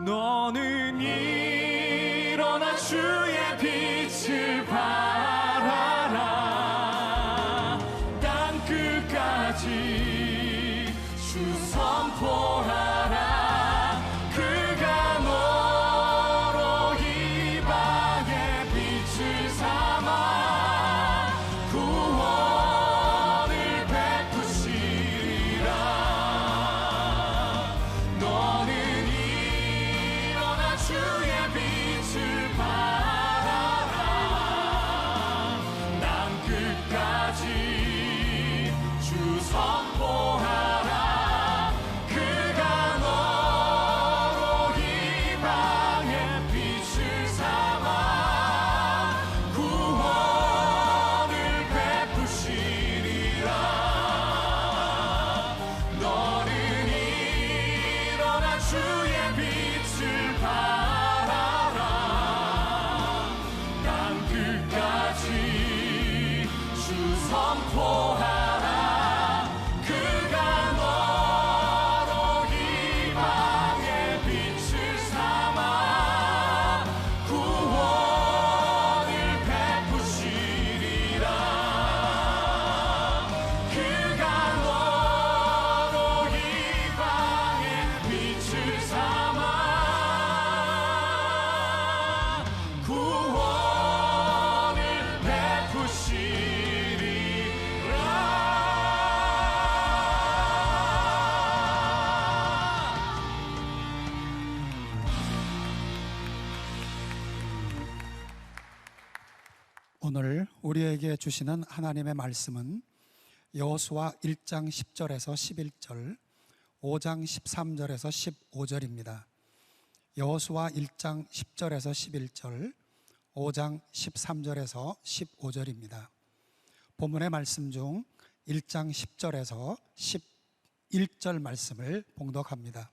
너는 일어나 주의 빛을 발하라. 땅 끝까지 주 선포하라. 그가 너로 이방의 빛을 삼아 구원을 베푸시리라. 너는 일어나 주의 빛을 발하라. 땅 끝까지 주 선포하라. 그가 너로 이방의 빛을 삼아 구원을 베푸시리라. 너는 일어나 주의 빛을 발하라. 땅 끝까지 주 선포하라. 그가 너로 이방의 빛을 삼아 구원을 베푸시리라. 그가 너로 이방의 빛을 삼아 구원을 오늘 우리에게 주시는 하나님의 말씀은 여호수아 1장 10절에서 11절, 5장 13절에서 15절입니다. 여호수아 1장 10절에서 11절, 5장 13절에서 15절입니다. 본문의 말씀 중 1장 10절에서 11절 말씀을 봉독합니다.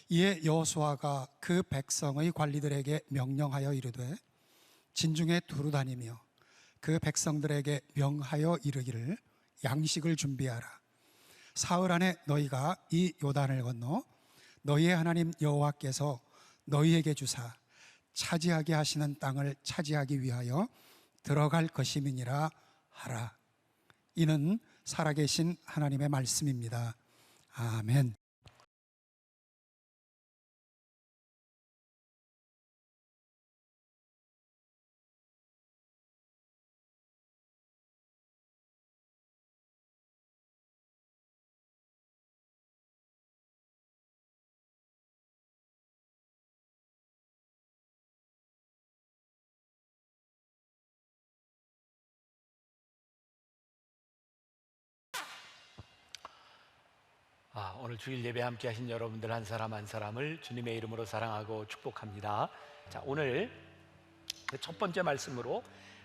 이에 여호수아가 그 백성의 관리들에게 명령하여 이르되 진중에 두루 다니며 그 백성들에게 명하여 이르기를 양식을 준비하라. 사흘 안에 너희가 이 요단을 건너 너희의 하나님 여호와께서 너희에게 주사 차지하게 하시는 땅을 차지하기 위하여 들어갈 것임이니라 하라. 이는 살아계신 하나님의 말씀입니다. 아멘. 오늘 주일 예배 함께 하신 여러분들 한 사람 한 사람을 주님의 이름으로 사랑하고 축복합니다. 자, 오늘 첫 번째 말씀으로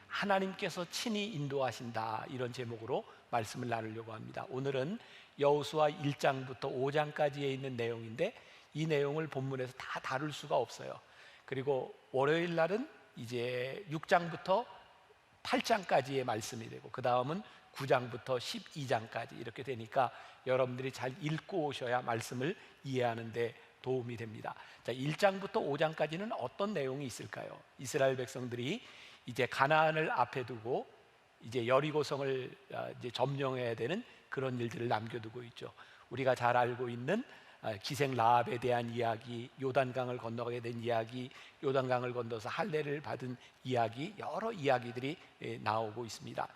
하나님께서 친히 인도하신다, 이런 제목으로 말씀을 나누려고 합니다. 오늘은 여호수아 1장부터 5장까지에 있는 내용인데 이 내용을 본문에서 다 다룰 수가 없어요. 그리고 월요일 날은 이제 6장부터 8장까지의 말씀이 되고 그 다음은 9장부터 12장까지 이렇게 되니까 여러분들이 잘 읽고 오셔야 말씀을 이해하는 데 도움이 됩니다. 자, 1장부터 5장까지는 어떤 내용이 있을까요? 이스라엘 백성들이 이제 가나안을 앞에 두고 이제 여리고성을 이제 점령해야 되는 그런 일들을 남겨두고 있죠. 우리가 잘 알고 있는 기생 라합에 대한 이야기, 요단강을 건너가게 된 이야기, 요단강을 건너서 할례를 받은 이야기, 여러 이야기들이 나오고 있습니다.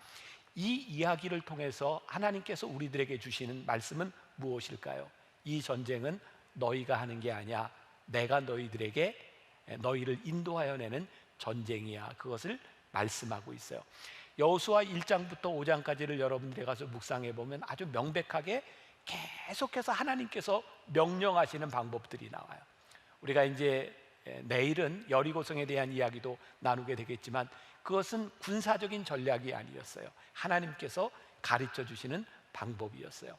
이 이야기를 통해서 하나님께서 우리들에게 주시는 말씀은 무엇일까요? 이 전쟁은 너희가 하는 게 아니야. 내가 너희들에게 너희를 인도하여 내는 전쟁이야. 그것을 말씀하고 있어요. 여호수아 1장부터 5장까지를 여러분들이 가서 묵상해 보면 아주 명백하게 계속해서 하나님께서 명령하시는 방법들이 나와요. 우리가 이제 내일은 여리고성에 대한 이야기도 나누게 되겠지만 그것은 군사적인 전략이 아니었어요. 하나님께서 가르쳐 주시는 방법이었어요.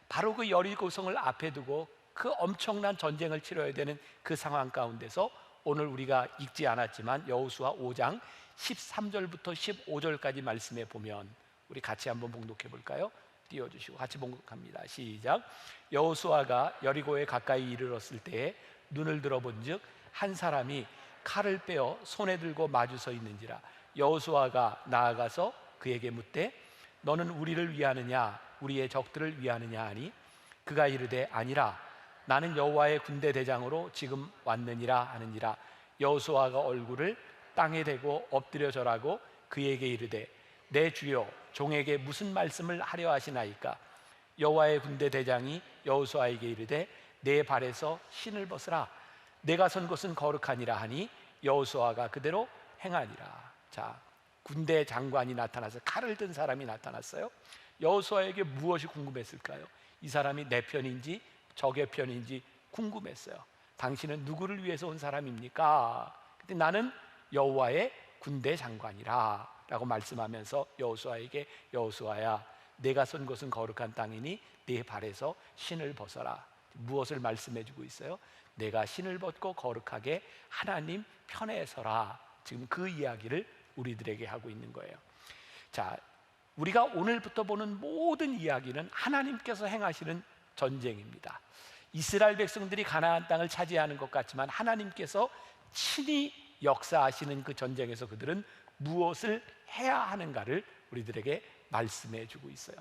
바로 그 여리고성을 앞에 두고 그 엄청난 전쟁을 치러야 되는 그 상황 가운데서 오늘 우리가 읽지 않았지만 여호수아 5장 13절부터 15절까지 말씀에 보면 우리 같이 한번 봉독해 볼까요? 띄워주시고 같이 봉독합니다. 시작. 여호수아가 여리고에 가까이 이르렀을 때에 눈을 들어본즉 한 사람이 칼을 빼어 손에 들고 마주 서 있는지라. 여호수아가 나아가서 그에게 묻되 너는 우리를 위하느냐 우리의 적들을 위하느냐 하니 그가 이르되 아니라 나는 여호와의 군대 대장으로 지금 왔느니라 하느니라. 여호수아가 얼굴을 땅에 대고 엎드려 절하고 그에게 이르되 내 주여 종에게 무슨 말씀을 하려 하시나이까. 여호와의 군대 대장이 여호수아에게 이르되 내 발에서 신을 벗으라. 내가 선 곳은 거룩하니라 하니 여호수아가 그대로 행하니라. 자, 군대 장관이 나타나서 칼을 든 사람이 나타났어요. 여호수아에게 무엇이 궁금했을까요? 이 사람이 내 편인지 적의 편인지 궁금했어요. 당신은 누구를 위해서 온 사람입니까? 근데 나는 여호와의 군대 장관이라 라고 말씀하면서 여호수아에게 여호수아야 내가 선 곳은 거룩한 땅이니 네 발에서 신을 벗어라. 무엇을 말씀해 주고 있어요? 내가 신을 벗고 거룩하게 하나님 편에 서라. 지금 그 이야기를 우리들에게 하고 있는 거예요. 자, 우리가 오늘부터 보는 모든 이야기는 하나님께서 행하시는 전쟁입니다. 이스라엘 백성들이 가나안 땅을 차지하는 것 같지만 하나님께서 친히 역사하시는 그 전쟁에서 그들은 무엇을 해야 하는가를 우리들에게 말씀해 주고 있어요.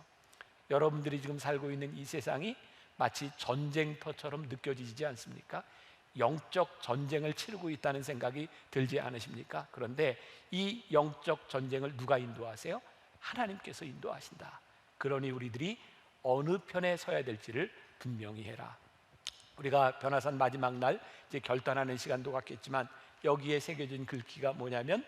여러분들이 지금 살고 있는 이 세상이 마치 전쟁터처럼 느껴지지 않습니까? 영적 전쟁을 치르고 있다는 생각이 들지 않으십니까? 그런데 이 영적 전쟁을 누가 인도하세요? 하나님께서 인도하신다. 그러니 우리들이 어느 편에 서야 될지를 분명히 해라. 우리가 변화산 마지막 날 이제 결단하는 시간도 갖겠지만 여기에 새겨진 글귀가 뭐냐면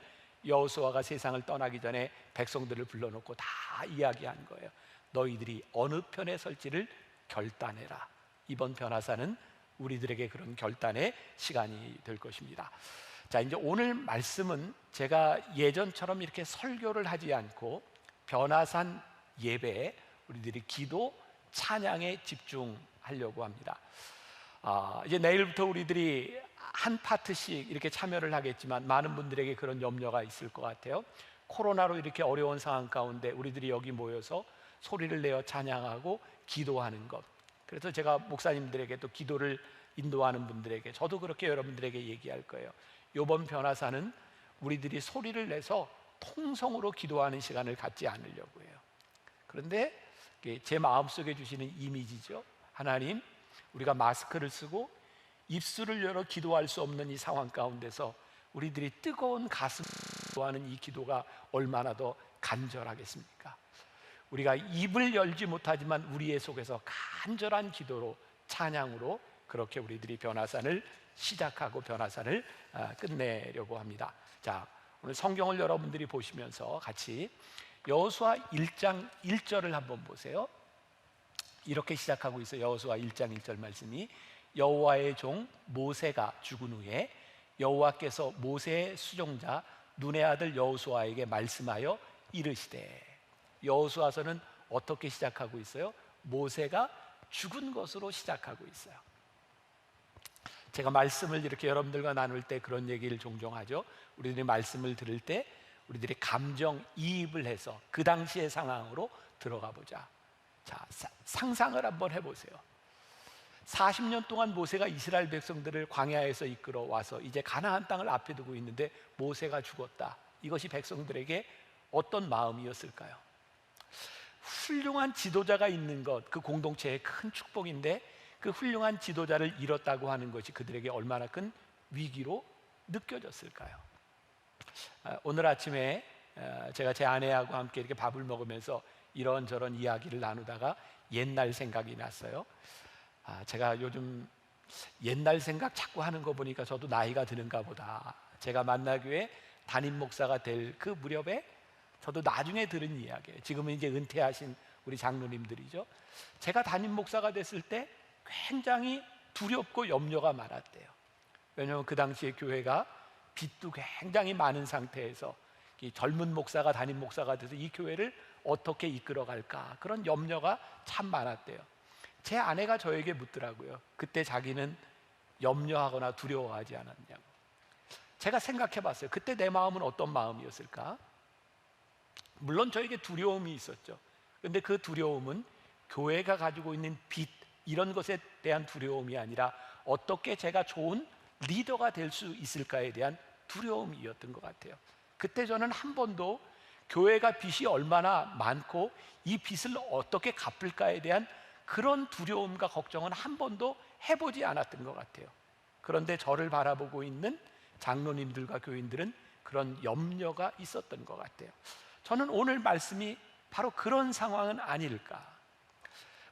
여호수아가 세상을 떠나기 전에 백성들을 불러놓고 다 이야기한 거예요. 너희들이 어느 편에 설지를 결단해라. 이번 변화사는 우리들에게 그런 결단의 시간이 될 것입니다. 자, 이제 오늘 말씀은 제가 예전처럼 이렇게 설교를 하지 않고 변화산 예배에 우리들이 기도, 찬양에 집중하려고 합니다. 이제 내일부터 우리들이 한 파트씩 이렇게 참여를 하겠지만 많은 분들에게 그런 염려가 있을 것 같아요. 코로나로 이렇게 어려운 상황 가운데 우리들이 여기 모여서 소리를 내어 찬양하고 기도하는 것. 그래서 제가 목사님들에게 또 기도를 인도하는 분들에게 저도 그렇게 여러분들에게 얘기할 거예요. 이번 변화사는 우리들이 소리를 내서 통성으로 기도하는 시간을 갖지 않으려고 해요. 그런데 제 마음속에 주시는 이미지죠. 하나님, 우리가 마스크를 쓰고 입술을 열어 기도할 수 없는 이 상황 가운데서 우리들이 뜨거운 가슴으로 기도하는 이 기도가 얼마나 더 간절하겠습니까? 우리가 입을 열지 못하지만 우리의 속에서 간절한 기도로, 찬양으로 그렇게 우리들이 변화산을 시작하고 변화산을 끝내려고 합니다. 자, 오늘 성경을 여러분들이 보시면서 같이 여호수아 1장 1절을 한번 보세요. 이렇게 시작하고 있어요. 여호수아 1장 1절 말씀이 여호와의 종 모세가 죽은 후에 여호와께서 모세의 수종자 눈의 아들 여호수아에게 말씀하여 이르시되. 여호수아서는 어떻게 시작하고 있어요? 모세가 죽은 것으로 시작하고 있어요. 제가 말씀을 이렇게 여러분들과 나눌 때 그런 얘기를 종종 하죠. 우리들이 말씀을 들을 때 우리들이 감정이입을 해서 그 당시의 상황으로 들어가 보자. 자, 상상을 한번 해보세요. 40년 동안 모세가 이스라엘 백성들을 광야에서 이끌어 와서 이제 가나안 땅을 앞에 두고 있는데 모세가 죽었다. 이것이 백성들에게 어떤 마음이었을까요? 훌륭한 지도자가 있는 것, 그 공동체의 큰 축복인데 그 훌륭한 지도자를 잃었다고 하는 것이 그들에게 얼마나 큰 위기로 느껴졌을까요? 오늘 아침에 제가 제 아내하고 함께 이렇게 밥을 먹으면서 이런저런 이야기를 나누다가 옛날 생각이 났어요. 제가 요즘 옛날 생각 자꾸 하는 거 보니까 저도 나이가 드는가 보다. 제가 만나교회 담임 목사가 될 그 무렵에 저도 나중에 들은 이야기예요. 지금은 이제 은퇴하신 우리 장로님들이죠. 제가 담임 목사가 됐을 때 굉장히 두렵고 염려가 많았대요. 왜냐하면 그 당시에 교회가 빚도 굉장히 많은 상태에서 이 젊은 목사가 담임 목사가 돼서 이 교회를 어떻게 이끌어갈까, 그런 염려가 참 많았대요. 제 아내가 저에게 묻더라고요. 그때 자기는 염려하거나 두려워하지 않았냐고. 제가 생각해 봤어요. 그때 내 마음은 어떤 마음이었을까? 물론 저에게 두려움이 있었죠. 그런데 그 두려움은 교회가 가지고 있는 빚, 이런 것에 대한 두려움이 아니라 어떻게 제가 좋은 리더가 될 수 있을까에 대한 두려움이었던 것 같아요. 그때 저는 한 번도 교회가 빚이 얼마나 많고 이 빚을 어떻게 갚을까에 대한 그런 두려움과 걱정은 한 번도 해보지 않았던 것 같아요. 그런데 저를 바라보고 있는 장로님들과 교인들은 그런 염려가 있었던 것 같아요. 저는 오늘 말씀이 바로 그런 상황은 아닐까.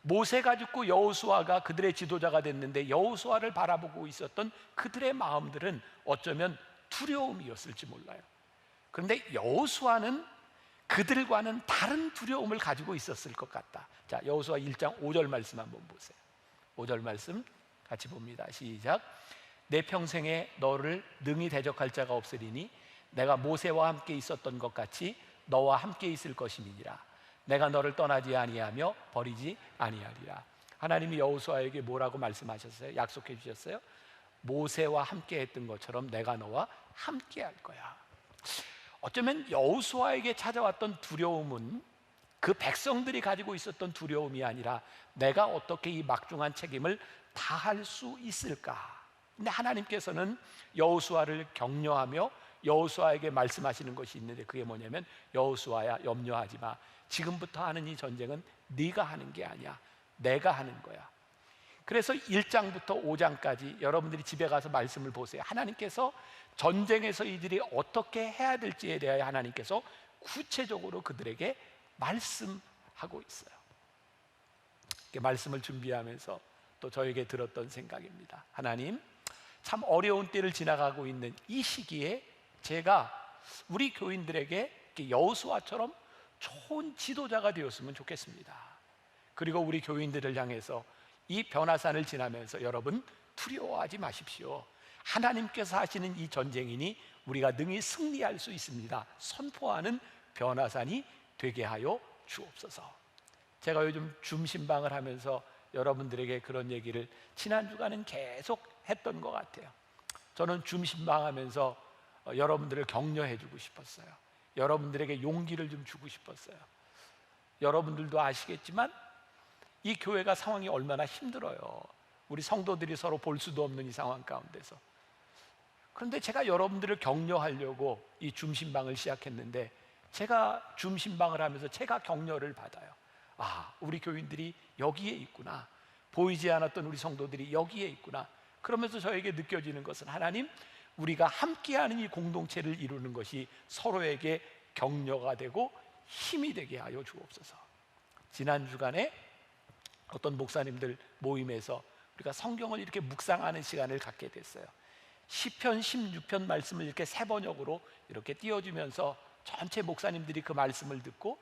모세가 죽고 여호수아가 그들의 지도자가 됐는데 여호수아를 바라보고 있었던 그들의 마음들은 어쩌면 두려움이었을지 몰라요. 그런데 여호수아는 그들과는 다른 두려움을 가지고 있었을 것 같다. 자, 여호수아 1장 5절 말씀 한번 보세요. 5절 말씀 같이 봅니다. 시작. 내 평생에 너를 능히 대적할 자가 없으리니 내가 모세와 함께 있었던 것 같이 너와 함께 있을 것임이니라. 내가 너를 떠나지 아니하며 버리지 아니하리라. 하나님이 여호수아에게 뭐라고 말씀하셨어요? 약속해 주셨어요? 모세와 함께 했던 것처럼 내가 너와 함께 할 거야. 어쩌면 여호수아에게 찾아왔던 두려움은 그 백성들이 가지고 있었던 두려움이 아니라 내가 어떻게 이 막중한 책임을 다할 수 있을까? 근데 하나님께서는 여호수아를 격려하며 여호수아에게 말씀하시는 것이 있는데 그게 뭐냐면 여호수아야 염려하지 마. 지금부터 하는 이 전쟁은 네가 하는 게 아니야. 내가 하는 거야. 그래서 1장부터 5장까지 여러분들이 집에 가서 말씀을 보세요. 하나님께서 전쟁에서 이들이 어떻게 해야 될지에 대하여 하나님께서 구체적으로 그들에게 말씀하고 있어요. 이렇게 말씀을 준비하면서 또 저에게 들었던 생각입니다. 하나님, 참 어려운 때를 지나가고 있는 이 시기에 제가 우리 교인들에게 여호수아처럼 좋은 지도자가 되었으면 좋겠습니다. 그리고 우리 교인들을 향해서 이 변화산을 지나면서 여러분 두려워하지 마십시오. 하나님께서 하시는 이 전쟁이니 우리가 능히 승리할 수 있습니다. 선포하는 변화산이 되게 하여 주옵소서. 제가 요즘 줌 신방을 하면서 여러분들에게 그런 얘기를 지난 주간은 계속 했던 것 같아요. 저는 줌 신방하면서 여러분들을 격려해 주고 싶었어요. 여러분들에게 용기를 좀 주고 싶었어요. 여러분들도 아시겠지만 이 교회가 상황이 얼마나 힘들어요. 우리 성도들이 서로 볼 수도 없는 이 상황 가운데서. 그런데 제가 여러분들을 격려하려고 이 줌신방을 시작했는데 제가 줌신방을 하면서 제가 격려를 받아요. 아, 우리 교인들이 여기에 있구나. 보이지 않았던 우리 성도들이 여기에 있구나. 그러면서 저에게 느껴지는 것은 하나님, 우리가 함께하는 이 공동체를 이루는 것이 서로에게 격려가 되고 힘이 되게 하여 주옵소서. 지난 주간에 어떤 목사님들 모임에서 우리가 성경을 이렇게 묵상하는 시간을 갖게 됐어요. 시편 16편 말씀을 이렇게 세 번역으로 이렇게 띄워주면서 전체 목사님들이 그 말씀을 듣고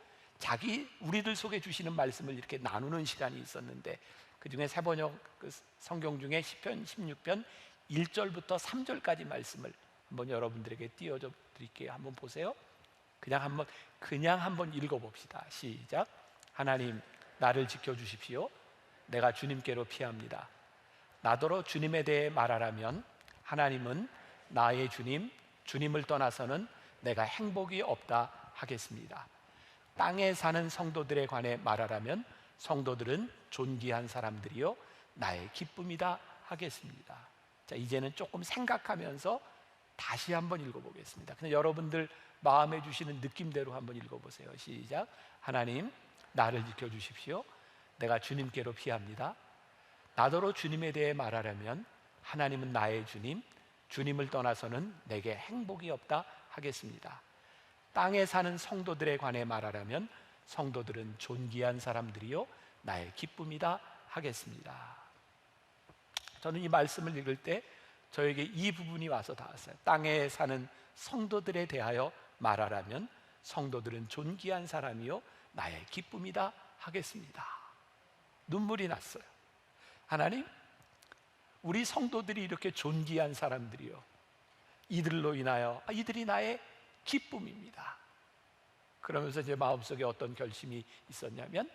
우리들 속에 주시는 말씀을 이렇게 나누는 시간이 있었는데 그 중에 세 번역 그 성경 중에 시편 16편 1절부터 3절까지 말씀을 한번 여러분들에게 띄워줘 드릴게요. 한번 보세요. 그냥 한번 읽어봅시다. 시작. 하나님, 나를 지켜주십시오. 내가 주님께로 피합니다. 나더러 주님에 대해 말하라면 하나님은 나의 주님, 주님을 떠나서는 내가 행복이 없다 하겠습니다. 땅에 사는 성도들에 관해 말하라면 성도들은 존귀한 사람들이요 나의 기쁨이다 하겠습니다. 자, 이제는 조금 생각하면서 다시 한번 읽어보겠습니다. 그냥 여러분들 마음에 주시는 느낌대로 한번 읽어보세요. 시작. 하나님, 나를 지켜주십시오. 내가 주님께로 피합니다. 나더러 주님에 대해 말하려면 하나님은 나의 주님, 주님을 떠나서는 내게 행복이 없다 하겠습니다. 땅에 사는 성도들에 관해 말하려면 성도들은 존귀한 사람들이요 나의 기쁨이다 하겠습니다. 저는 이 말씀을 읽을 때 저에게 이 부분이 와서 닿았어요. 땅에 사는 성도들에 대하여 말하라면 성도들은 존귀한 사람이요 나의 기쁨이다 하겠습니다. 눈물이 났어요. 하나님, 우리 성도들이 이렇게 존귀한 사람들이요 이들로 인하여 이들이 나의 기쁨입니다. 그러면서 제 마음속에 어떤 결심이 있었냐면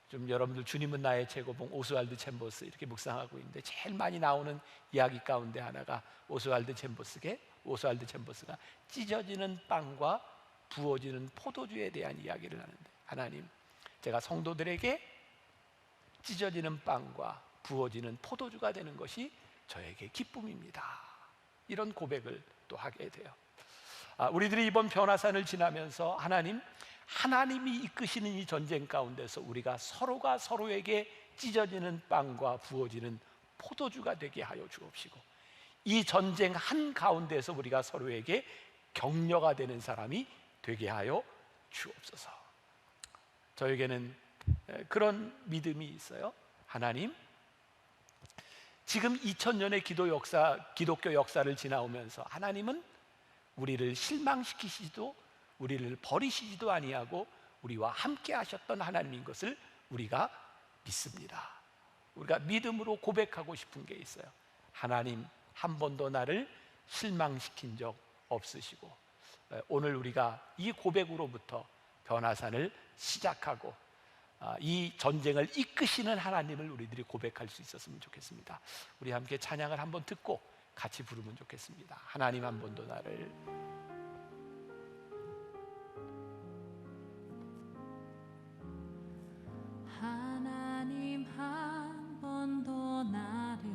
좀 여러분들 주님은 나의 최고봉 오스왈드 챔버스 이렇게 묵상하고 있는데 제일 많이 나오는 이야기 가운데 하나가 오스왈드 챔버스가 찢어지는 빵과 부어지는 포도주에 대한 이야기를 하는데 하나님, 제가 성도들에게 찢어지는 빵과 부어지는 포도주가 되는 것이 저에게 기쁨입니다. 이런 고백을 또 하게 돼요. 우리들이 이번 변화산을 지나면서 하나님이 이끄시는 이 전쟁 가운데서 우리가 서로가 서로에게 찢어지는 빵과 부어지는 포도주가 되게 하여 주옵시고, 이 전쟁 한가운데서 우리가 서로에게 격려가 되는 사람이 되게 하여 주옵소서. 저에게는 그런 믿음이 있어요. 하나님, 지금 2000년의 기독교 역사를 지나오면서 하나님은 우리를 실망시키시지도 우리를 버리시지도 아니하고 우리와 함께 하셨던 하나님인 것을 우리가 믿습니다. 우리가 믿음으로 고백하고 싶은 게 있어요. 하나님, 한 번도 나를 실망시킨 적 없으시고, 오늘 우리가 이 고백으로부터 변화산을 시작하고 이 전쟁을 이끄시는 하나님을 우리들이 고백할 수 있었으면 좋겠습니다. 우리 함께 찬양을 한번 듣고 같이 부르면 좋겠습니다. 하나님, 한 번도 나를. 하나님, 한 번도 나를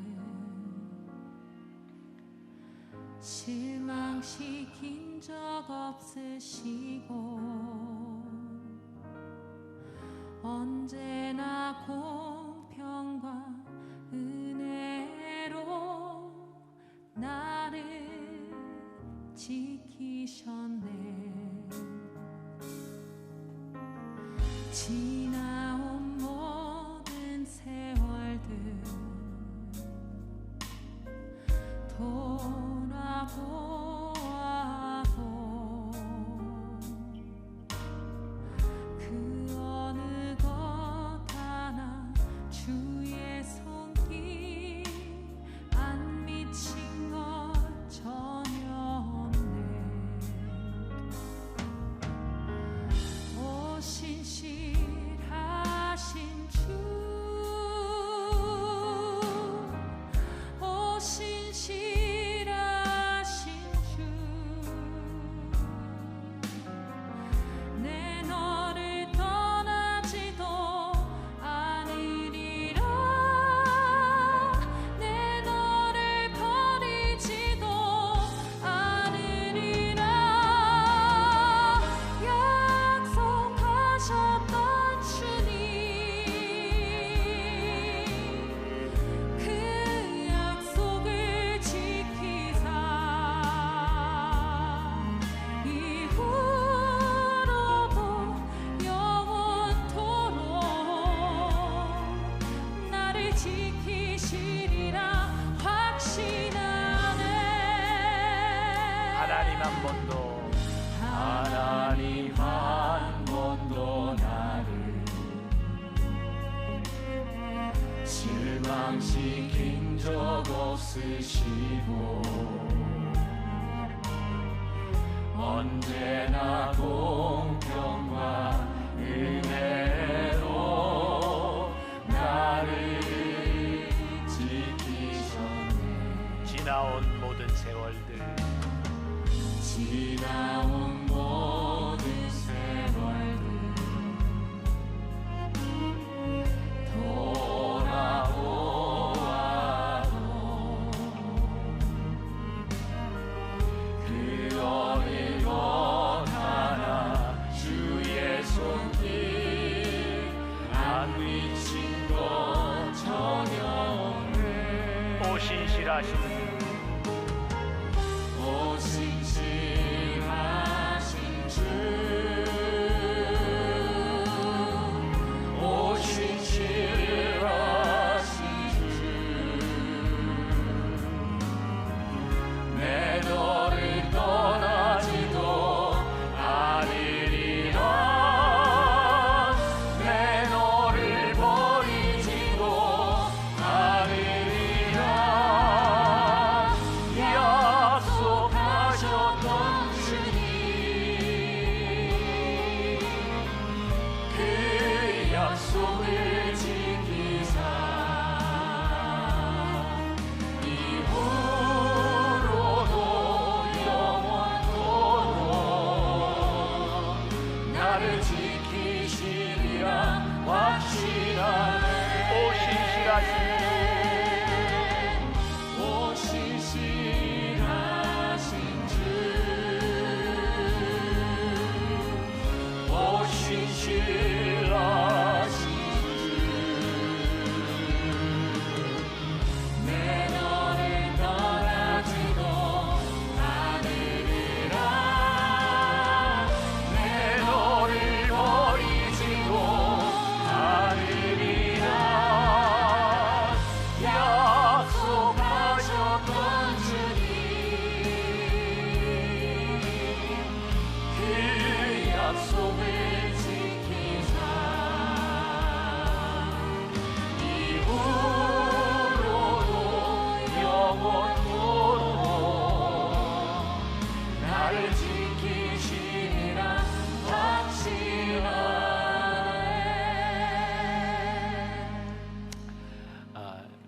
실망시킨 적 없으시고 언제나 공평과 은혜로 나를 지키셨네. 지나온 모든 세월들 돌아보아도 그 어느 것 하나 주의 손길 안 미친 것 전혀 없네. 오 신실하신 주, 오 신실하신 주, 내 너를 떠나지도 않으리라. 내 너를 버리지도 않으리라. 약속하셨던 주님, 그 약속을 지키사 이후로도 영원토록 나를 지키시리라 확신하네. 하나님, 한 번도 나를 실망시킨 적 없으시고 언제나 공평과 은혜로 나를 지키셨네. 지나온 모든 세월들, 지나온 모든 세월들 돌아보아도 그 어느 것 하나 주의 손길 안 미친 것 전혀 없네. 오 신실하신 오 신실하신 주, 오 신실하신 주, 내 너를 떠나지도 않으리라. 내 너를 버리지도 않으리라.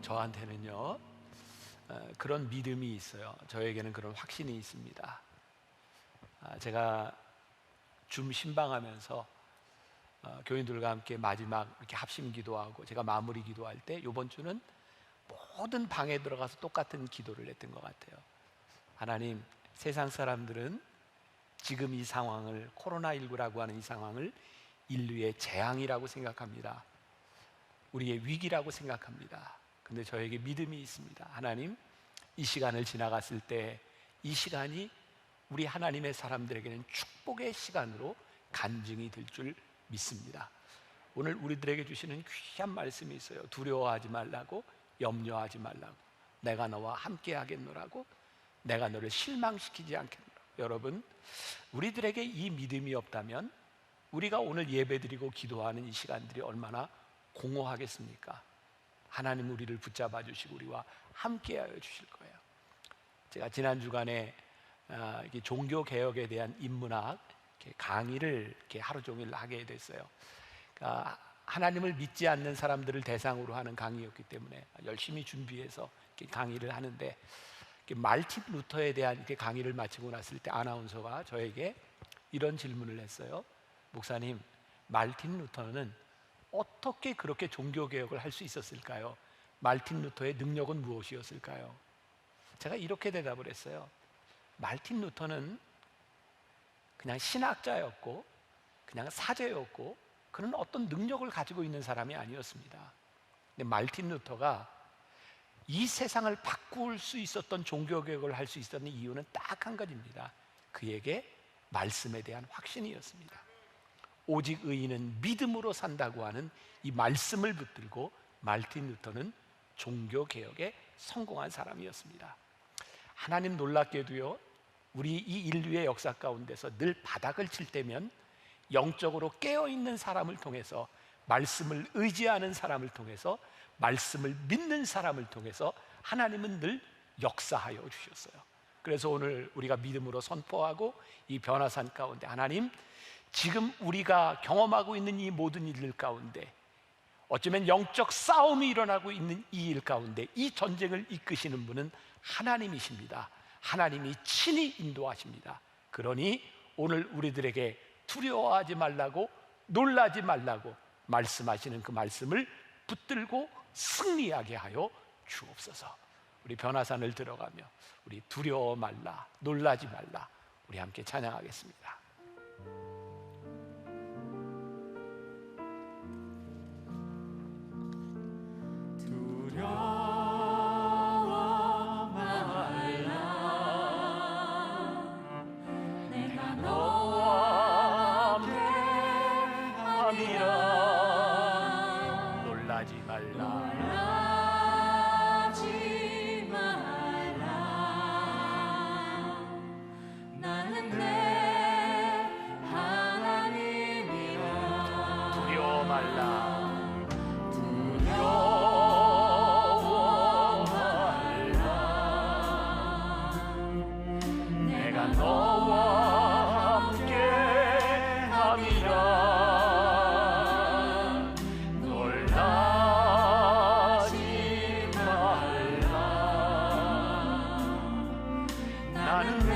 저한테는요 그런 믿음이 있어요. 저에게는 그런 확신이 있습니다. 제가 줌 신방하면서 교인들과 함께 마지막 이렇게 합심 기도하고 제가 마무리 기도할 때 이번 주는 모든 방에 들어가서 똑같은 기도를 했던 것 같아요. 하나님, 세상 사람들은 지금 이 상황을, 코로나19라고 하는 이 상황을 인류의 재앙이라고 생각합니다. 우리의 위기라고 생각합니다. 근데 저에게 믿음이 있습니다. 하나님, 이 시간을 지나갔을 때 이 시간이 우리 하나님의 사람들에게는 축복의 시간으로 간증이 될 줄 믿습니다. 오늘 우리들에게 주시는 귀한 말씀이 있어요. 두려워하지 말라고, 염려하지 말라고, 내가 너와 함께 하겠노라고, 내가 너를 실망시키지 않겠노라. 여러분, 우리들에게 이 믿음이 없다면 우리가 오늘 예배드리고 기도하는 이 시간들이 얼마나 공허하겠습니까? 하나님 우리를 붙잡아 주시고 우리와 함께하여 주실 거예요. 제가 지난 주간에 종교 개혁에 대한 인문학 강의를 이렇게 하루 종일 하게 됐어요. 그러니까 하나님을 믿지 않는 사람들을 대상으로 하는 강의였기 때문에 열심히 준비해서 이렇게 강의를 하는데, 말틴 루터에 대한 이렇게 강의를 마치고 났을 때 아나운서가 저에게 이런 질문을 했어요. 목사님, 말틴 루터는 어떻게 그렇게 종교 개혁을 할 수 있었을까요? 말틴 루터의 능력은 무엇이었을까요? 제가 이렇게 대답을 했어요. 말틴 루터는 그냥 신학자였고 그냥 사제였고 그는 어떤 능력을 가지고 있는 사람이 아니었습니다. 근데 말틴 루터가 이 세상을 바꿀 수 있었던 종교개혁을 할 수 있었던 이유는 딱 한 가지입니다. 그에게 말씀에 대한 확신이었습니다. 오직 의인은 믿음으로 산다고 하는 이 말씀을 붙들고 말틴 루터는 종교개혁에 성공한 사람이었습니다. 하나님 놀랍게도요, 우리 이 인류의 역사 가운데서 늘 바닥을 칠 때면 영적으로 깨어있는 사람을 통해서, 말씀을 의지하는 사람을 통해서, 말씀을 믿는 사람을 통해서 하나님은 늘 역사하여 주셨어요. 그래서 오늘 우리가 믿음으로 선포하고 이 변화산 가운데, 하나님, 지금 우리가 경험하고 있는 이 모든 일들 가운데, 어쩌면 영적 싸움이 일어나고 있는 이 일 가운데 이 전쟁을 이끄시는 분은 하나님이십니다. 하나님이 친히 인도하십니다. 그러니 오늘 우리들에게 두려워하지 말라고, 놀라지 말라고 말씀하시는 그 말씀을 붙들고 승리하게 하여 주옵소서. 우리 변화산을 들어가며 우리 두려워 말라, 놀라지 말라, 우리 함께 찬양하겠습니다. 두려워 말라, 내가 너와 함께 함이라. 놀라지 말라, 놀라지 말라, 나는 내 하나님이라. 두려워 말라, 너와 함께 함이라. 놀라지 말라, 나는 내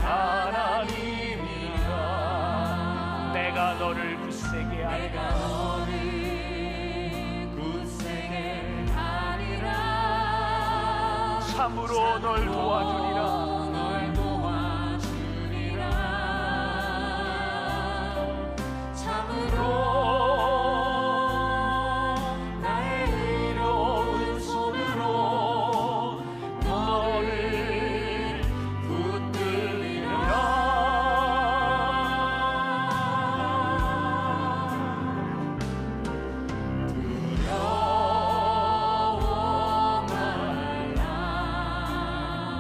하나님이라. 내가 너를 굳세게 하리라, 참으로 널 도와주리라. 참으로 나의 의로운 손으로 너를 붙들리라.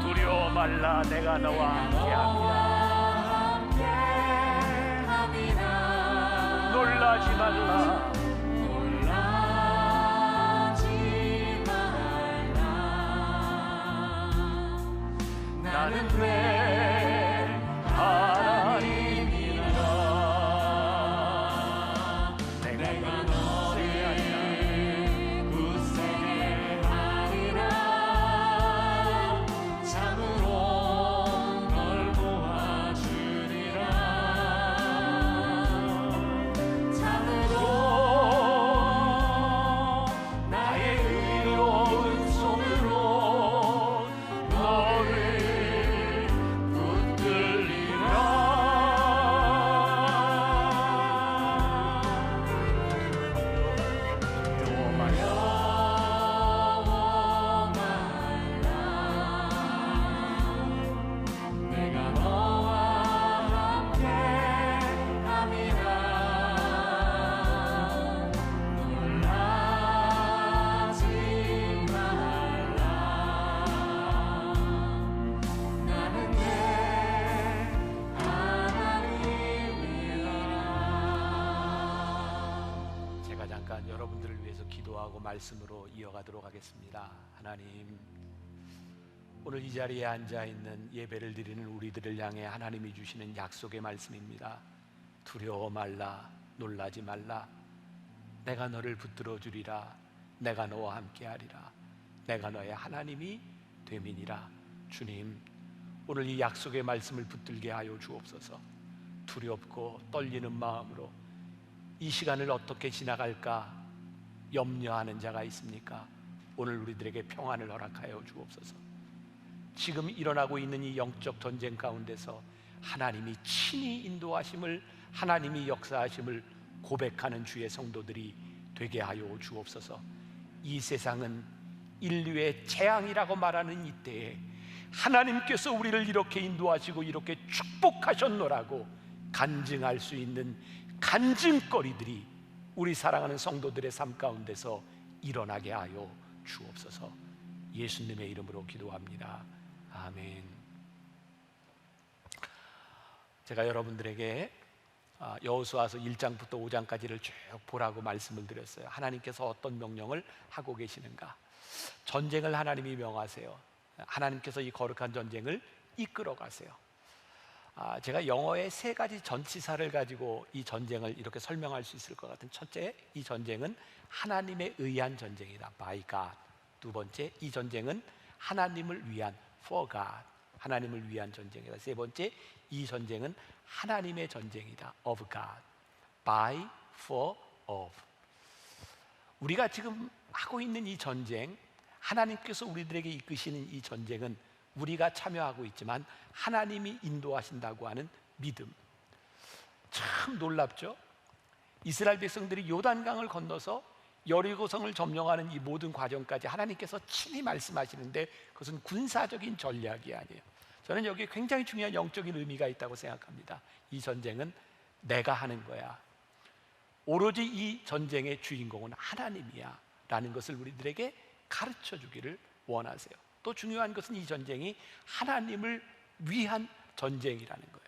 두려워 말라, 내가 너와 함께합니다. 놀라지 말라, 놀라지 말라, 나는 내 하나님이라. 내가 너를 굳세게 잠깐 여러분들을 위해서 기도하고 말씀으로 이어가도록 하겠습니다. 하나님, 오늘 이 자리에 앉아있는 예배를 드리는 우리들을 향해 하나님이 주시는 약속의 말씀입니다. 두려워 말라, 놀라지 말라. 내가 너를 붙들어 주리라. 내가 너와 함께하리라. 내가 너의 하나님이 됨이니라. 주님, 오늘 이 약속의 말씀을 붙들게 하여 주옵소서. 두렵고 떨리는 마음으로 이 시간을 어떻게 지나갈까 염려하는 자가 있습니까? 오늘 우리들에게 평안을 허락하여 주옵소서. 지금 일어나고 있는 이 영적 전쟁 가운데서 하나님이 친히 인도하심을, 하나님이 역사하심을 고백하는 주의 성도들이 되게 하여 주옵소서. 이 세상은 인류의 재앙이라고 말하는 이때에 하나님께서 우리를 이렇게 인도하시고 이렇게 축복하셨노라고 간증할 수 있는 간증거리들이 우리 사랑하는 성도들의 삶 가운데서 일어나게 하여 주옵소서. 예수님의 이름으로 기도합니다. 아멘. 제가 여러분들에게 여호수아서 1장부터 5장까지를 쭉 보라고 말씀을 드렸어요. 하나님께서 어떤 명령을 하고 계시는가? 전쟁을 하나님이 명하세요. 하나님께서 이 거룩한 전쟁을 이끌어 가세요. 제가 영어의 3가지 전치사를 가지고 이 전쟁을 이렇게 설명할 수 있을 것 같은, 첫째, 이 전쟁은 하나님에 의한 전쟁이다, by God. 두 번째, 이 전쟁은 하나님을 위한, for God, 하나님을 위한 전쟁이다. 세 번째, 이 전쟁은 하나님의 전쟁이다, of God, by, for, of. 우리가 지금 하고 있는 이 전쟁, 하나님께서 우리들에게 이끄시는 이 전쟁은 우리가 참여하고 있지만 하나님이 인도하신다고 하는 믿음. 참 놀랍죠? 이스라엘 백성들이 요단강을 건너서 여리고성을 점령하는 이 모든 과정까지 하나님께서 친히 말씀하시는데 그것은 군사적인 전략이 아니에요. 저는 여기에 굉장히 중요한 영적인 의미가 있다고 생각합니다. 이 전쟁은 내가 하는 거야. 오로지 이 전쟁의 주인공은 하나님이야 라는 것을 우리들에게 가르쳐 주기를 원하세요. 또 중요한 것은 이 전쟁이 하나님을 위한 전쟁이라는 거예요.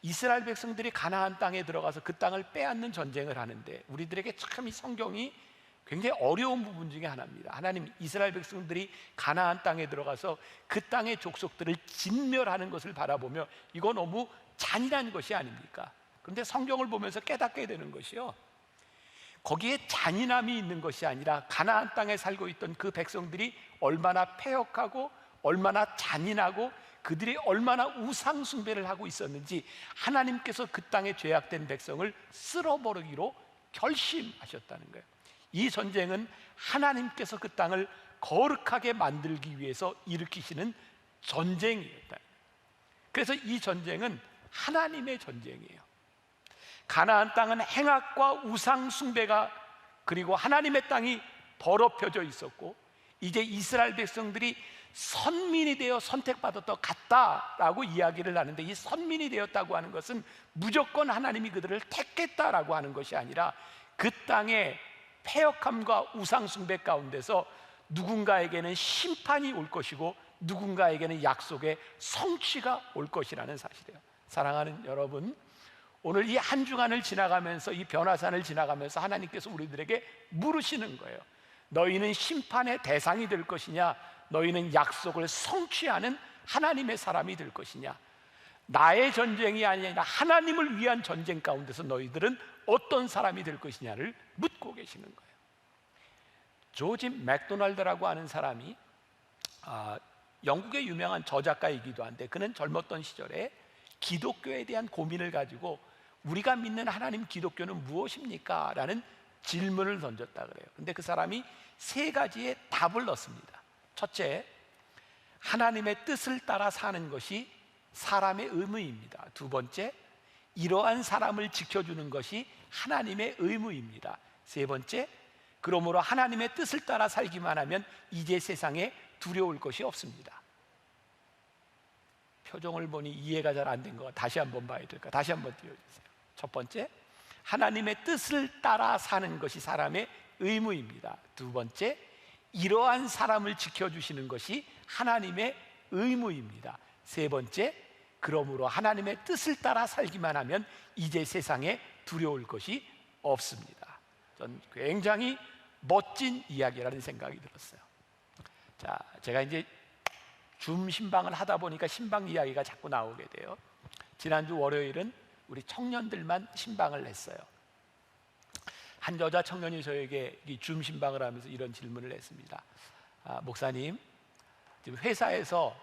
이스라엘 백성들이 가나안 땅에 들어가서 그 땅을 빼앗는 전쟁을 하는데 우리들에게 참 이 성경이 굉장히 어려운 부분 중에 하나입니다. 하나님, 이스라엘 백성들이 가나안 땅에 들어가서 그 땅의 족속들을 진멸하는 것을 바라보며 이거 너무 잔인한 것이 아닙니까? 그런데 성경을 보면서 깨닫게 되는 것이요, 거기에 잔인함이 있는 것이 아니라 가나안 땅에 살고 있던 그 백성들이 얼마나 패역하고 얼마나 잔인하고 그들이 얼마나 우상 숭배를 하고 있었는지 하나님께서 그 땅에 죄악된 백성을 쓸어버리기로 결심하셨다는 거예요. 이 전쟁은 하나님께서 그 땅을 거룩하게 만들기 위해서 일으키시는 전쟁이었다. 그래서 이 전쟁은 하나님의 전쟁이에요. 가나안 땅은 행악과 우상 숭배가, 그리고 하나님의 땅이 더럽혀져 있었고 이제 이스라엘 백성들이 선민이 되어 선택받았다 같다라고 이야기를 하는데, 이 선민이 되었다고 하는 것은 무조건 하나님이 그들을 택했다라고 하는 것이 아니라 그 땅의 패역함과 우상 숭배 가운데서 누군가에게는 심판이 올 것이고 누군가에게는 약속의 성취가 올 것이라는 사실이에요. 사랑하는 여러분, 오늘 이 한 주간을 지나가면서, 이 변화산을 지나가면서 하나님께서 우리들에게 물으시는 거예요. 너희는 심판의 대상이 될 것이냐, 너희는 약속을 성취하는 하나님의 사람이 될 것이냐. 나의 전쟁이 아니라 하나님을 위한 전쟁 가운데서 너희들은 어떤 사람이 될 것이냐를 묻고 계시는 거예요. 조지 맥도날드라고 하는 사람이 영국의 유명한 저작가이기도 한데, 그는 젊었던 시절에 기독교에 대한 고민을 가지고 우리가 믿는 하나님 기독교는 무엇입니까? 라는 질문을 던졌다 그래요. 근데 그 사람이 3가지의 답을 넣습니다. 첫째, 하나님의 뜻을 따라 사는 것이 사람의 의무입니다. 두 번째, 이러한 사람을 지켜주는 것이 하나님의 의무입니다. 세 번째, 그러므로 하나님의 뜻을 따라 살기만 하면 이제 세상에 두려울 것이 없습니다. 표정을 보니 이해가 잘 안 된 거 다시 한번 봐야 될까? 다시 한번 띄워주세요. 첫 번째, 하나님의 뜻을 따라 사는 것이 사람의 의무입니다. 두 번째, 이러한 사람을 지켜주시는 것이 하나님의 의무입니다. 세 번째, 그러므로 하나님의 뜻을 따라 살기만 하면 이제 세상에 두려울 것이 없습니다. 전 굉장히 멋진 이야기라는 생각이 들었어요. 자, 제가 이제 줌 신방을 하다 보니까 신방 이야기가 자꾸 나오게 돼요. 지난주 월요일은 우리 청년들만 신방을 했어요. 한 여자 청년이 저에게 이 줌 신방을 하면서 이런 질문을 했습니다. 목사님, 지금 회사에서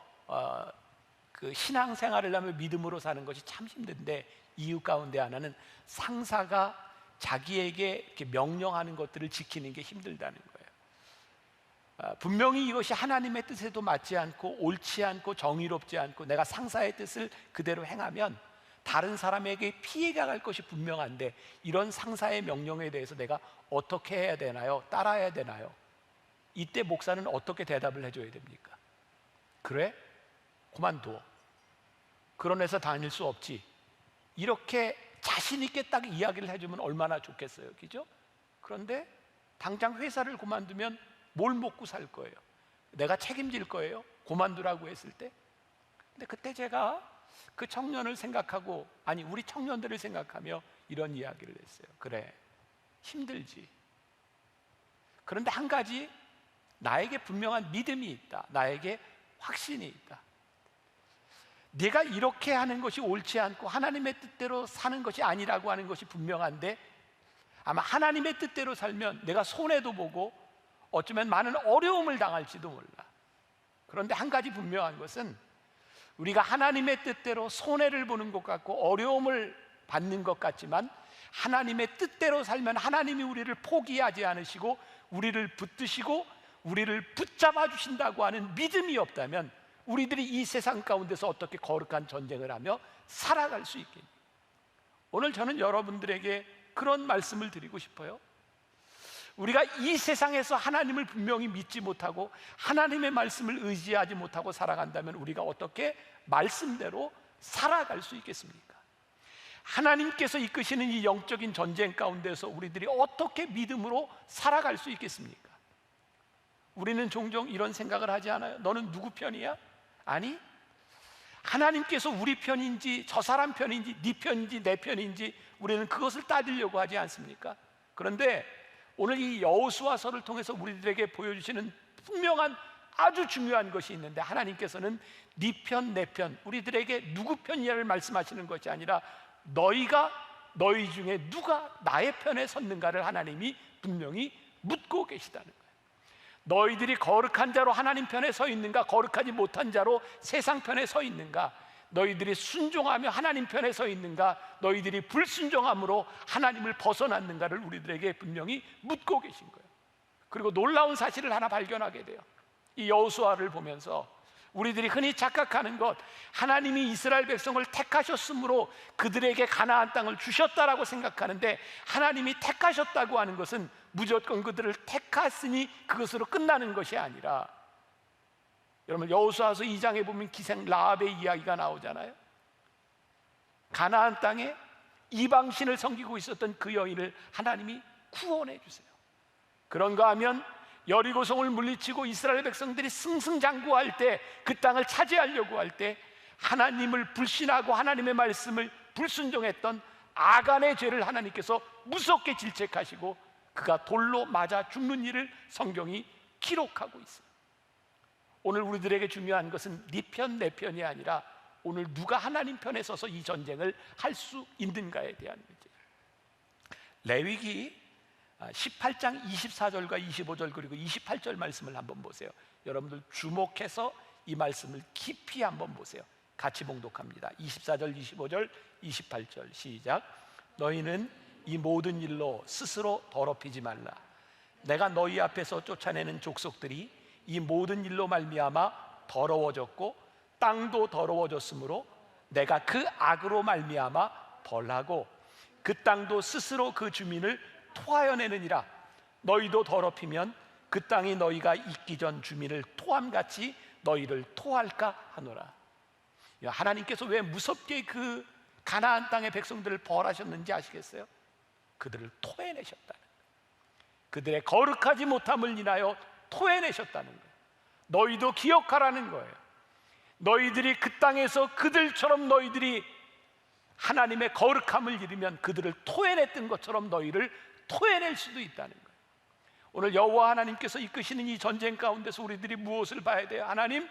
그 신앙생활을 하며 믿음으로 사는 것이 참 힘든데 이유 가운데 하나는 상사가 자기에게 이렇게 명령하는 것들을 지키는 게 힘들다는 거예요. 분명히 이것이 하나님의 뜻에도 맞지 않고 옳지 않고 정의롭지 않고 내가 상사의 뜻을 그대로 행하면 다른 사람에게 피해가 갈 것이 분명한데 이런 상사의 명령에 대해서 내가 어떻게 해야 되나요? 따라야 되나요? 이때 목사는 어떻게 대답을 해줘야 됩니까? 그래? 그만둬. 그런 회사 다닐 수 없지. 이렇게 자신 있게 딱 이야기를 해주면 얼마나 좋겠어요, 그죠? 그런데 당장 회사를 그만두면 뭘 먹고 살 거예요? 내가 책임질 거예요? 그만두라고 했을 때. 근데 그때 제가 그 청년을 생각하고, 아니 우리 청년들을 생각하며 이런 이야기를 했어요. 그래, 힘들지. 그런데 한 가지 나에게 분명한 믿음이 있다. 나에게 확신이 있다. 네가 이렇게 하는 것이 옳지 않고 하나님의 뜻대로 사는 것이 아니라고 하는 것이 분명한데 아마 하나님의 뜻대로 살면 내가 손해도 보고 어쩌면 많은 어려움을 당할지도 몰라. 그런데 한 가지 분명한 것은 우리가 하나님의 뜻대로 손해를 보는 것 같고 어려움을 받는 것 같지만 하나님의 뜻대로 살면 하나님이 우리를 포기하지 않으시고 우리를 붙드시고 우리를 붙잡아 주신다고 하는 믿음이 없다면 우리들이 이 세상 가운데서 어떻게 거룩한 전쟁을 하며 살아갈 수 있겠니? 오늘 저는 여러분들에게 그런 말씀을 드리고 싶어요. 우리가 이 세상에서 하나님을 분명히 믿지 못하고 하나님의 말씀을 의지하지 못하고 살아간다면 우리가 어떻게 말씀대로 살아갈 수 있겠습니까? 하나님께서 이끄시는 이 영적인 전쟁 가운데서 우리들이 어떻게 믿음으로 살아갈 수 있겠습니까? 우리는 종종 이런 생각을 하지 않아요? 너는 누구 편이야? 아니, 하나님께서 우리 편인지 저 사람 편인지 네 편인지 내 편인지 우리는 그것을 따지려고 하지 않습니까? 그런데 오늘 이 여호수아서를 통해서 우리들에게 보여주시는 분명한 아주 중요한 것이 있는데 하나님께서는 네 편, 내 편, 우리들에게 누구 편이냐를 말씀하시는 것이 아니라 너희가 너희 중에 누가 나의 편에 섰는가를 하나님이 분명히 묻고 계시다는 거예요. 너희들이 거룩한 자로 하나님 편에 서 있는가, 거룩하지 못한 자로 세상 편에 서 있는가, 너희들이 순종하며 하나님 편에 서 있는가, 너희들이 불순종함으로 하나님을 벗어났는가를 우리들에게 분명히 묻고 계신 거예요. 그리고 놀라운 사실을 하나 발견하게 돼요. 이 여호수아를 보면서 우리들이 흔히 착각하는 것, 하나님이 이스라엘 백성을 택하셨으므로 그들에게 가나안 땅을 주셨다라고 생각하는데 하나님이 택하셨다고 하는 것은 무조건 그들을 택했으니 그것으로 끝나는 것이 아니라, 여러분 여호수아서 2장에 보면 기생 라합의 이야기가 나오잖아요. 가나안 땅에 이방신을 섬기고 있었던 그 여인을 하나님이 구원해 주세요. 그런가 하면 여리고성을 물리치고 이스라엘 백성들이 승승장구할 때, 그 땅을 차지하려고 할 때 하나님을 불신하고 하나님의 말씀을 불순종했던 아간의 죄를 하나님께서 무섭게 질책하시고 그가 돌로 맞아 죽는 일을 성경이 기록하고 있어요. 오늘 우리들에게 중요한 것은 네 편, 내 편이 아니라 오늘 누가 하나님 편에 서서 이 전쟁을 할 수 있는가에 대한 문제예요. 레위기 18장 24절과 25절 그리고 28절 말씀을 한번 보세요. 여러분들 주목해서 이 말씀을 깊이 한번 보세요. 같이 봉독합니다. 24절, 25절, 28절 시작. 너희는 이 모든 일로 스스로 더럽히지 말라. 내가 너희 앞에서 쫓아내는 족속들이 이 모든 일로 말미암아 더러워졌고 땅도 더러워졌으므로 내가 그 악으로 말미암아 벌하고 그 땅도 스스로 그 주민을 토하여내느니라. 너희도 더럽히면 그 땅이 너희가 있기 전 주민을 토함같이 너희를 토할까 하노라. 하나님께서 왜 무섭게 그 가나안 땅의 백성들을 벌하셨는지 아시겠어요? 그들을 토해내셨다는 거예요. 그들의 거룩하지 못함을 인하여 토해내셨다는 거예요. 너희도 기억하라는 거예요. 너희들이 그 땅에서 그들처럼 너희들이 하나님의 거룩함을 잃으면 그들을 토해냈던 것처럼 너희를 토해낼 수도 있다는 거예요. 오늘 여호와 하나님께서 이끄시는 이 전쟁 가운데서 우리들이 무엇을 봐야 돼요? 하나님,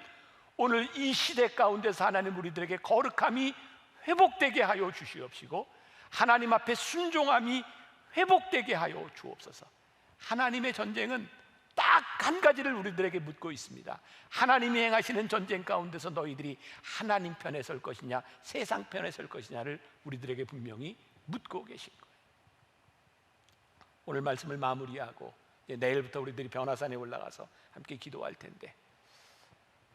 오늘 이 시대 가운데서 하나님 우리들에게 거룩함이 회복되게 하여 주시옵시고 하나님 앞에 순종함이 회복되게 하여 주옵소서. 하나님의 전쟁은 딱 한 가지를 우리들에게 묻고 있습니다. 하나님이 행하시는 전쟁 가운데서 너희들이 하나님 편에 설 것이냐 세상 편에 설 것이냐를 우리들에게 분명히 묻고 계신 거예요. 오늘 말씀을 마무리하고 이제 내일부터 우리들이 변화산에 올라가서 함께 기도할 텐데,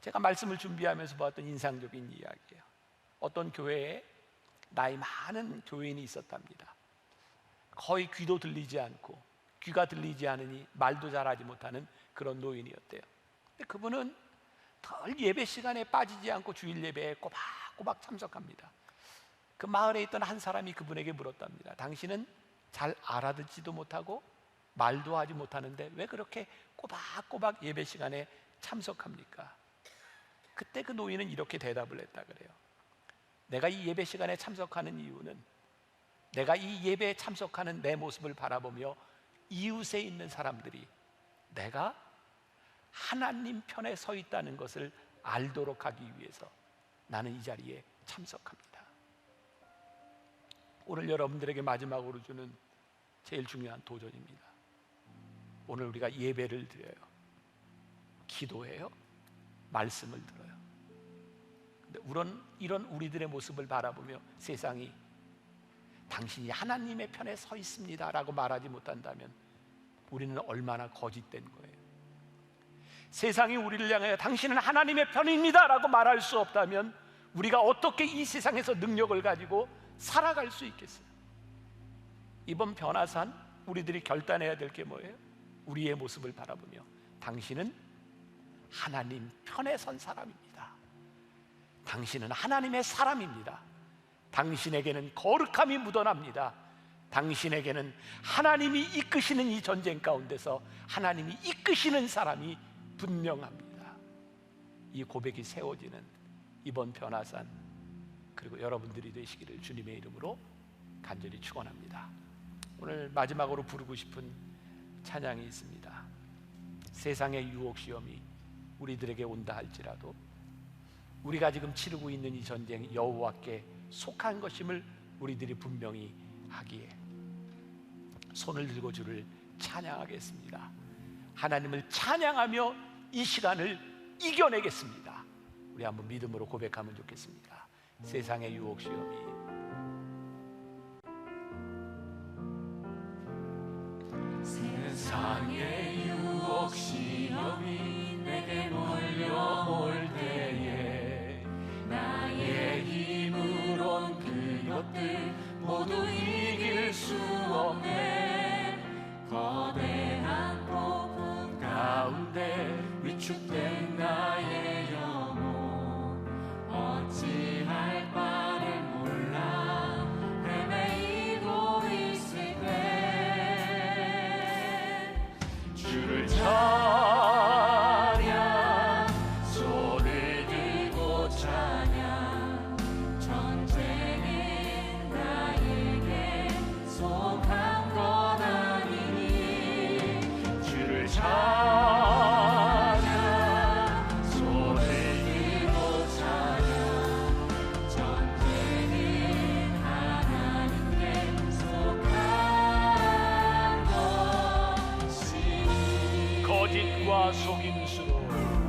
제가 말씀을 준비하면서 보았던 인상적인 이야기예요. 어떤 교회에 나이 많은 교인이 있었답니다. 거의 귀도 들리지 않고 귀가 들리지 않으니 말도 잘하지 못하는 그런 노인이었대요. 근데 그분은 덜 예배 시간에 빠지지 않고 주일 예배에 꼬박꼬박 참석합니다. 그 마을에 있던 한 사람이 그분에게 물었답니다. 당신은 잘 알아듣지도 못하고 말도 하지 못하는데 왜 그렇게 꼬박꼬박 예배 시간에 참석합니까? 그때 그 노인은 이렇게 대답을 했다 그래요. 내가 이 예배 시간에 참석하는 이유는 내가 이 예배에 참석하는 내 모습을 바라보며 이웃에 있는 사람들이 내가 하나님 편에 서 있다는 것을 알도록 하기 위해서 나는 이 자리에 참석합니다. 오늘 여러분들에게 마지막으로 주는 제일 중요한 도전입니다. 오늘 우리가 예배를 드려요, 기도해요, 말씀을 들어요. 근데 이런 우리들의 모습을 바라보며 세상이 당신이 하나님의 편에 서 있습니다 라고 말하지 못한다면 우리는 얼마나 거짓된 거예요. 세상이 우리를 향하여 당신은 하나님의 편입니다 라고 말할 수 없다면 우리가 어떻게 이 세상에서 능력을 가지고 살아갈 수 있겠어요? 이번 변화산 우리들이 결단해야 될 게 뭐예요? 우리의 모습을 바라보며 당신은 하나님 편에 선 사람입니다. 당신은 하나님의 사람입니다. 당신에게는 거룩함이 묻어납니다. 당신에게는 하나님이 이끄시는 이 전쟁 가운데서 하나님이 이끄시는 사람이 분명합니다. 이 고백이 세워지는 이번 변화산, 그리고 여러분들이 되시기를 주님의 이름으로 간절히 축원합니다. 오늘 마지막으로 부르고 싶은 찬양이 있습니다. 세상의 유혹 시험이 우리들에게 온다 할지라도 우리가 지금 치르고 있는 이 전쟁 여호와께 속한 것임을 우리들이 분명히 하기에 손을 들고 주를 찬양하겠습니다. 하나님을 찬양하며 이 시간을 이겨내겠습니다. 우리 한번 믿음으로 고백하면 좋겠습니다. 세상의 유혹 시험이 세상의 유혹 시험이 내게 몰려올 때에 나의 힘으론 그것들 모두 이길 수 없네. 거대한 폭풍 가운데 위축된 나의 영혼 어찌할 바를 몰라 헤매이고 있을 때 주를 찬양 손을 들고 찬양 전쟁은 나에게 속한 것 아니니 주를 찬양 손을 들고 찬양 전쟁은 하나님께 속한 것이니 거짓과 속임수로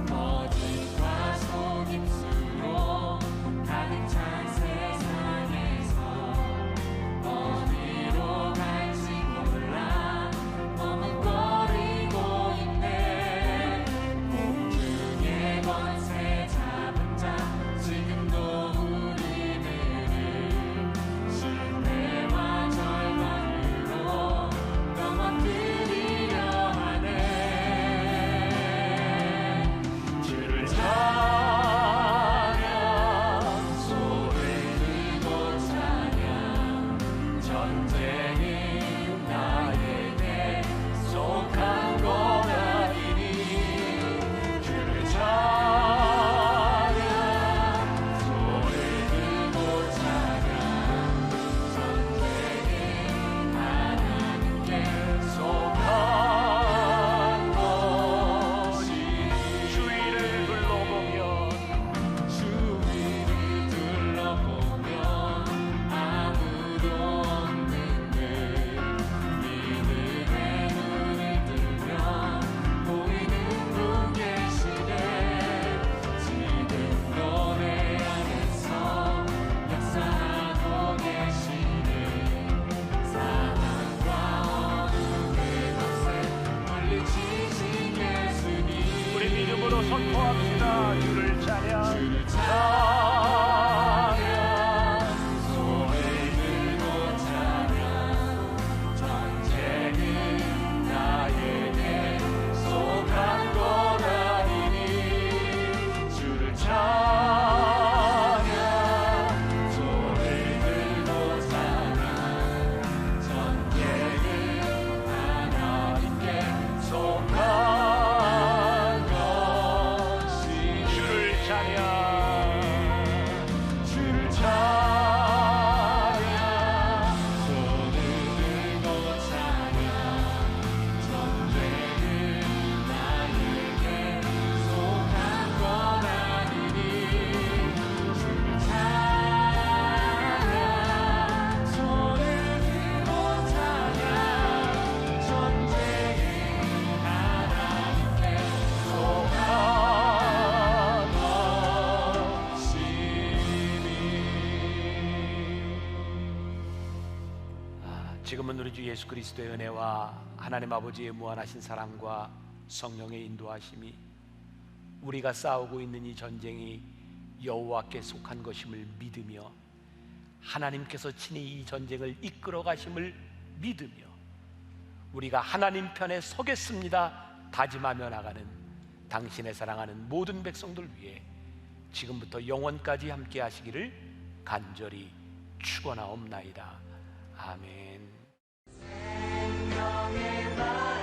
거짓과 속임수로 가득 찬 세상에서 어디로 갈지 몰라 머뭇거리고 있네. 공중의 권세 잡은 자 지금도 우리들을 실패와 절망으로 넘어뜨리려 하네. 선포합시다. 주를 찬양. 주를 찬양 손을 들고 찬양 전쟁은 나에게 속한 것 아니니 주를 찬양 손을 들고 찬양 전쟁은 하나님께 속한 주를 찬양. 주를 찬양 손을 들고 찬양 전쟁은 나에게 속한 것 아니니 주를 찬양 손을 들고 찬양 전쟁은 하나님께 속한 지금은 우리 주 예수 그리스도의 은혜와 하나님 아버지의 무한하신 사랑과 성령의 인도하심이 우리가 싸우고 있는 이 전쟁이 여호와께 속한 것임을 믿으며 하나님께서 친히 이 전쟁을 이끌어 가심을 믿으며 우리가 하나님 편에 서겠습니다 다짐하며 나가는 당신의 사랑하는 모든 백성들 위해 지금부터 영원까지 함께 하시기를 간절히 축원하옵나이다. 아멘. 생명의 말